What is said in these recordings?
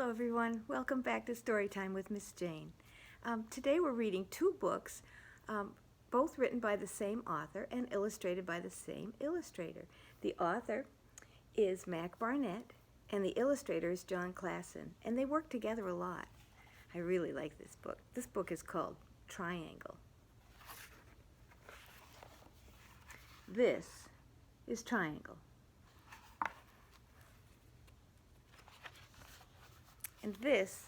Hello everyone, welcome back to Storytime with Miss Jane. Today we're reading two books, both written by the same author and illustrated by the same illustrator. The author is Mac Barnett and the illustrator is John Klassen, and they work together a lot. I really like this book. This book is called Triangle. This is Triangle. And this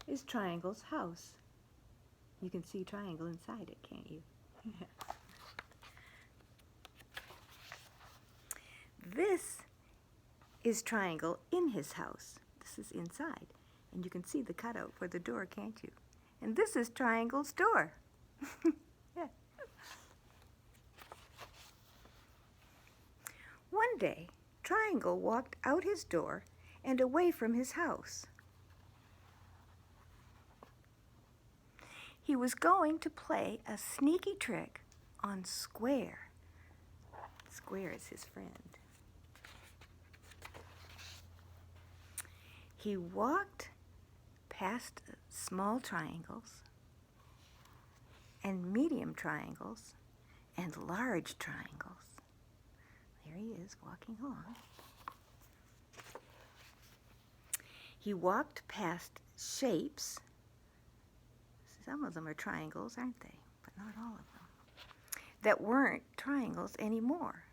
is Triangle's house. You can see Triangle inside it, can't you? This is Triangle in his house. This is inside. And you can see the cutout for the door, can't you? And this is Triangle's door. Yeah. One day, Triangle walked out his door and away from his house. He was going to play a sneaky trick on Square. Square is his friend. He walked past small triangles and medium triangles and large triangles. There he is walking along. He walked past shapes. Some of them are triangles, aren't they? But not all of them. That weren't triangles anymore.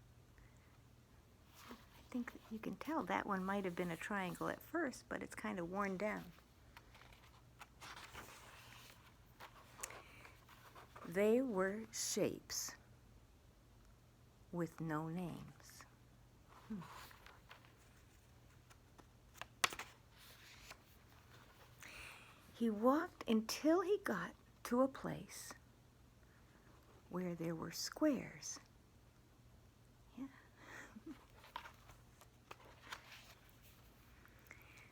I think that you can tell that one might have been a triangle at first, but it's kind of worn down. They were shapes with no names. He walked until he got to a place where there were squares. Yeah.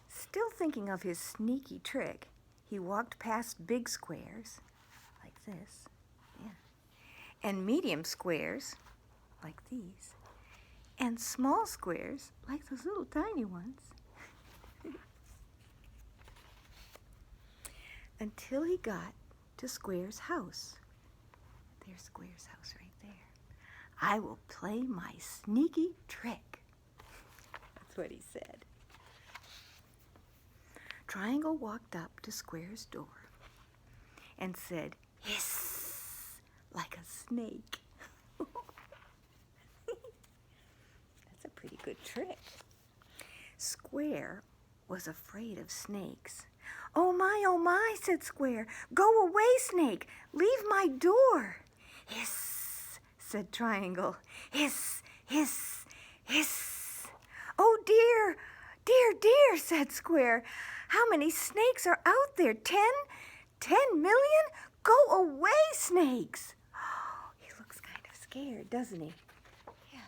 Still thinking of his sneaky trick, he walked past big squares, like this, yeah, and medium squares, like these, and small squares, like those little tiny ones. Until he got to Square's house. There's Square's house right there. I will play my sneaky trick. That's what he said. Triangle walked up to Square's door and said, hiss, like a snake. That's a pretty good trick. Square was afraid of snakes. Oh my, said Square. Go away, Snake. Leave my door. Hiss, said Triangle. Hiss, hiss, hiss. Oh dear, dear, said Square. How many snakes are out there? 10? 10 million? Go away, snakes. Oh, he looks kind of scared, doesn't he? Yeah.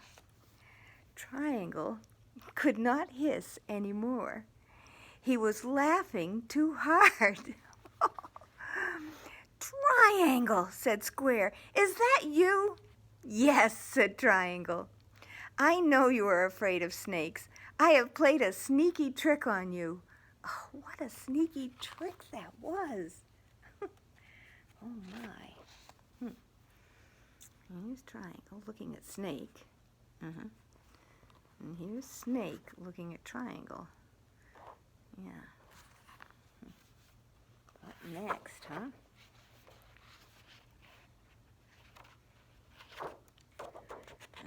Triangle could not hiss anymore. He was laughing too hard. Triangle, said Square. Is that you? Yes, said Triangle. I know you are afraid of snakes. I have played a sneaky trick on you. Oh, what a sneaky trick that was. Oh, my. Here's Triangle looking at Snake. And here's Snake looking at Triangle. Yeah. What next, huh?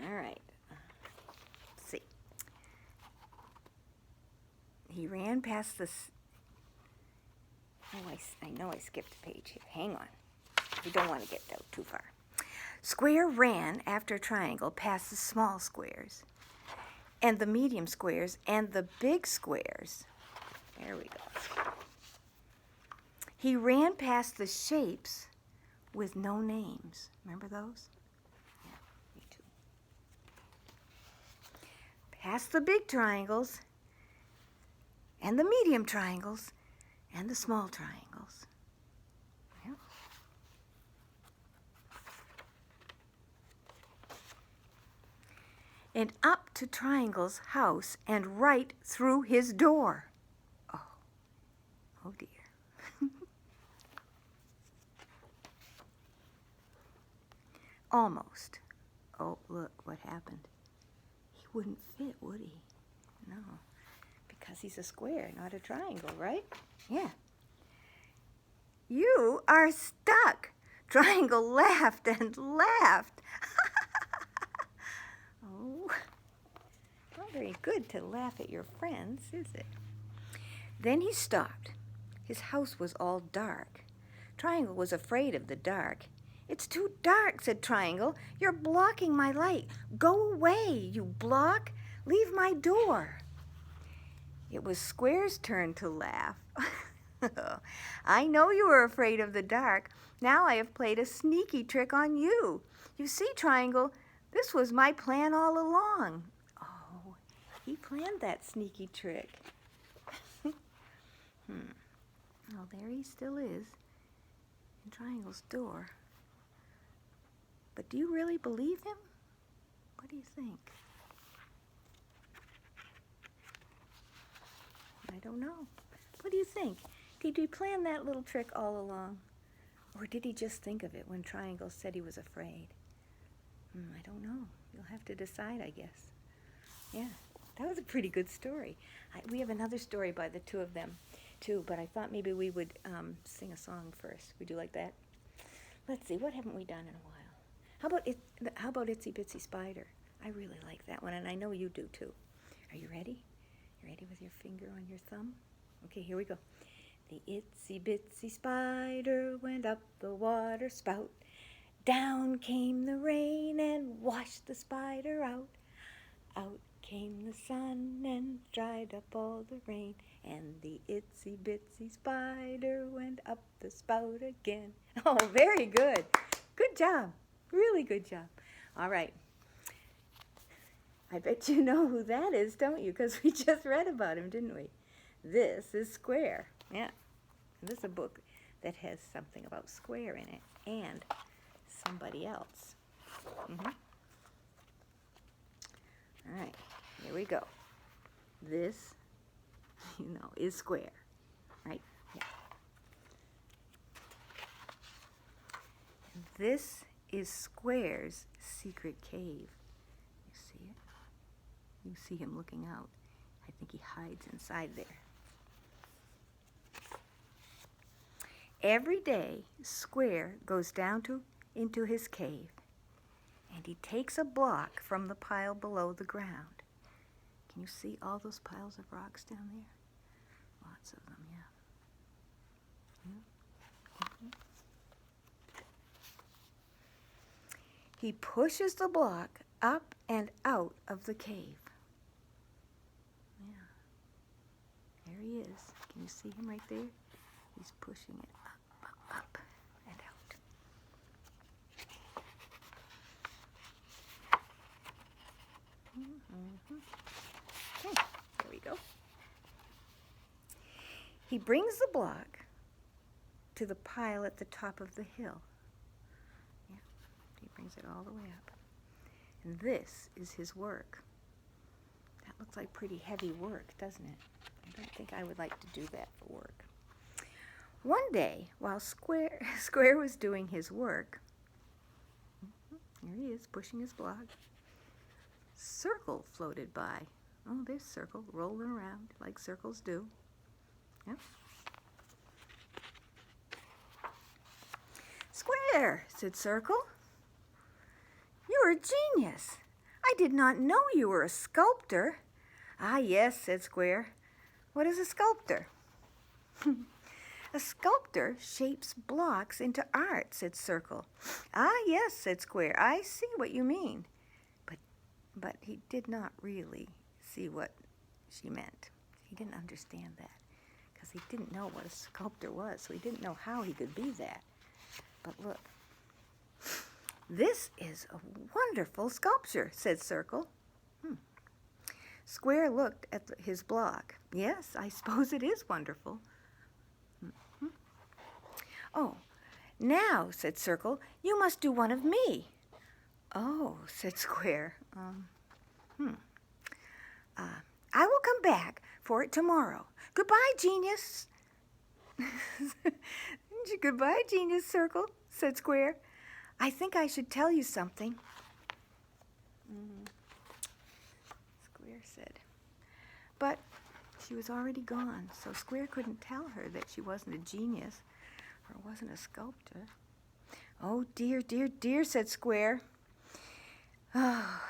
All right. Let's see. He ran past this. Oh, I know I skipped a page here. Hang on. We don't want to get too far. Square ran after Triangle past the small squares and the medium squares and the big squares. There we go. He ran past the shapes with no names. Remember those? Yeah, me too. Past the big triangles and the medium triangles and the small triangles. Yeah. And up to Triangle's house and right through his door. Almost. Oh, look what happened. He wouldn't fit, would he? No, because he's a square, not a triangle, right? Yeah. You are stuck. Triangle laughed and laughed. Oh, not very good to laugh at your friends, is it? Then he stopped. His house was all dark. Triangle was afraid of the dark. It's too dark, said Triangle. You're blocking my light. Go away, you block. Leave my door. It was Square's turn to laugh. I know you were afraid of the dark. Now I have played a sneaky trick on you. You see, Triangle, this was my plan all along. Oh, he planned that sneaky trick. Well, there he still is, in Triangle's door. But do you really believe him? What do you think? I don't know. What do you think? Did he plan that little trick all along? Or did he just think of it when Triangle said he was afraid? I don't know. You'll have to decide, I guess. Yeah, that was a pretty good story. We have another story by the two of them, too, but I thought maybe we would sing a song first. Would you like that? Let's see, what haven't we done in a while? How about Itsy Bitsy Spider? I really like that one, and I know you do, too. Are you ready? You ready with your finger on your thumb? Okay, here we go. The itsy bitsy spider went up the water spout. Down came the rain and washed the spider out. Out came the sun and dried up all the rain. And the itsy bitsy spider went up the spout again. Oh, very good. Good job. Really good job. All right. I bet you know who that is, don't you? Because we just read about him, didn't we? This is Square. Yeah. This is a book that has something about Square in it and somebody else. All right, here we go. This, is Square, right? Yeah. And this is Square's secret cave. You see it? You see him looking out. I think he hides inside there. Every day, Square goes down into his cave, and he takes a block from the pile below the ground. Can you see all those piles of rocks down there? Lots of them, yeah. He pushes the block up and out of the cave. Yeah. There he is. Can you see him right there? He's pushing it up and out. Okay, there we go. He brings the block to the pile at the top of the hill. Yeah, he brings it all the way up. And this is his work. That looks like pretty heavy work, doesn't it? I don't think I would like to do that for work. One day, while Square was doing his work, here he is, pushing his block, Circle floated by. Oh, there's Circle, rolling around like circles do. Yep. Square, said Circle. You're a genius. I did not know you were a sculptor. Ah, yes, said Square. What is a sculptor? A sculptor shapes blocks into art, said Circle. Ah, yes, said Square. I see what you mean. But he did not really see what she meant. He didn't understand that because he didn't know what a sculptor was, so he didn't know how he could be that. But look, this is a wonderful sculpture, said Circle. Square looked at his block. Yes, I suppose it is wonderful. Oh, now, said Circle, you must do one of me. Oh, said Square. I will come back for it tomorrow. Goodbye, genius. Goodbye, genius, Circle, said Square. I think I should tell you something. Square said. But she was already gone, so Square couldn't tell her that she wasn't a genius or wasn't a sculptor. Oh, dear, dear, dear, said Square. Oh.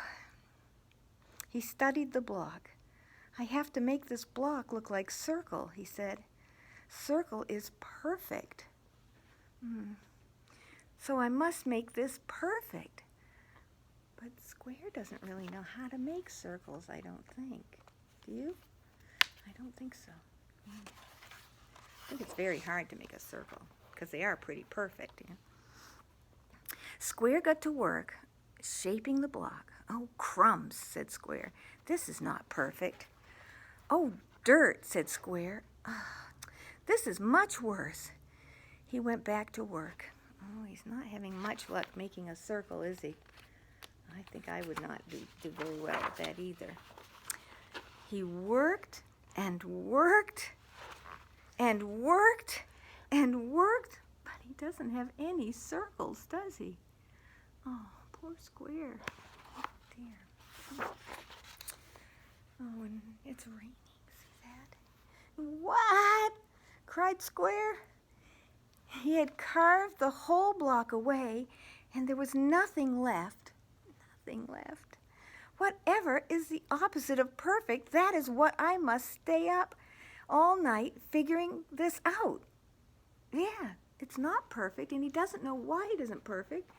He studied the block. I have to make this block look like Circle, he said. Circle is perfect. So I must make this perfect. But Square doesn't really know how to make circles, I don't think. Do you? I don't think so. I think it's very hard to make a circle because they are pretty perfect. You know? Square got to work shaping the block. Oh, crumbs, said Square. This is not perfect. Oh, dirt, said Square. This is much worse. He went back to work. Oh, he's not having much luck making a circle, is he? I think I would not do very well at that either. He worked and worked and worked and worked, but he doesn't have any circles, does he? Oh, poor Square. Oh, dear. Oh, and it's raining. See that? What? Cried Square. He had carved the whole block away, and there was nothing left. Nothing left. Whatever is the opposite of perfect, that is what I must stay up all night figuring this out. Yeah, it's not perfect, and he doesn't know why it isn't perfect.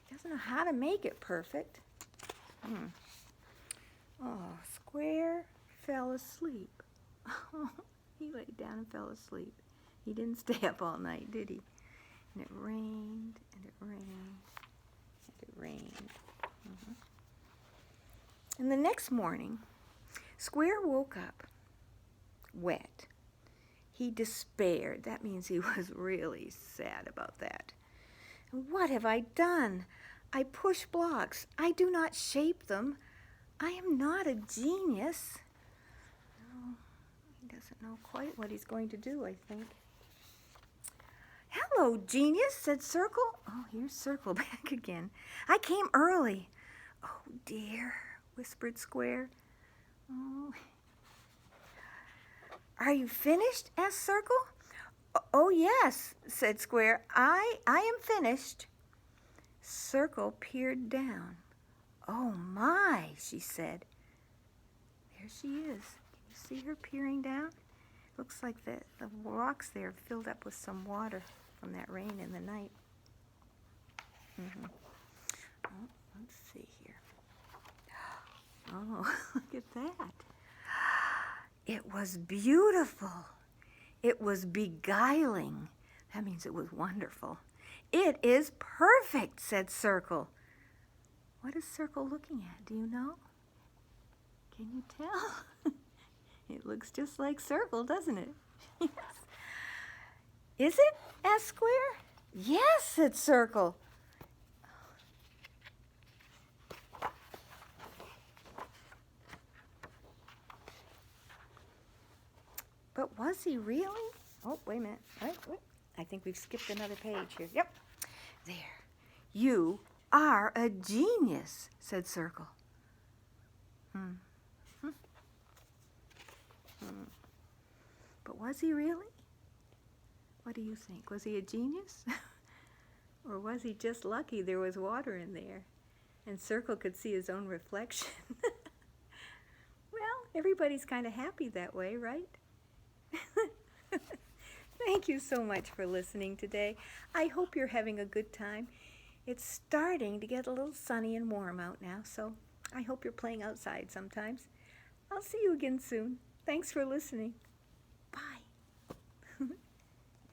He doesn't know how to make it perfect. Oh, Square fell asleep. He laid down and fell asleep. He didn't stay up all night, did he? And it rained, and it rained, and it rained. And the next morning, Square woke up wet. He despaired. That means he was really sad about that. What have I done? I push blocks. I do not shape them. I am not a genius. Oh, he doesn't know quite what he's going to do, I think. Hello, genius, said Circle. Oh, here's Circle back again. I came early. Oh, dear, whispered Square. Oh. Are you finished? Asked Circle. Oh, yes, said Square. I am finished. Circle peered down. Oh, my, she said. There she is. Can you see her peering down? Looks like the rocks there filled up with some water from that rain in the night. Oh, let's see here. Oh, look at that. It was beautiful. It was beguiling. That means it was wonderful. It is perfect, said Circle. What is Circle looking at? Do you know? Can you tell? It looks just like Circle, doesn't it? Yes. Is it? Asked Square. Yes, said Circle. But was he really? Oh, wait a minute. Wait. I think we've skipped another page here. Yep. There. You are a genius, said Circle. But was he really? What do you think? Was he a genius? Or was he just lucky there was water in there and Circle could see his own reflection? Well, everybody's kind of happy that way, right? Thank you so much for listening today. I hope you're having a good time. It's starting to get a little sunny and warm out now, so I hope you're playing outside sometimes. I'll see you again soon. Thanks for listening.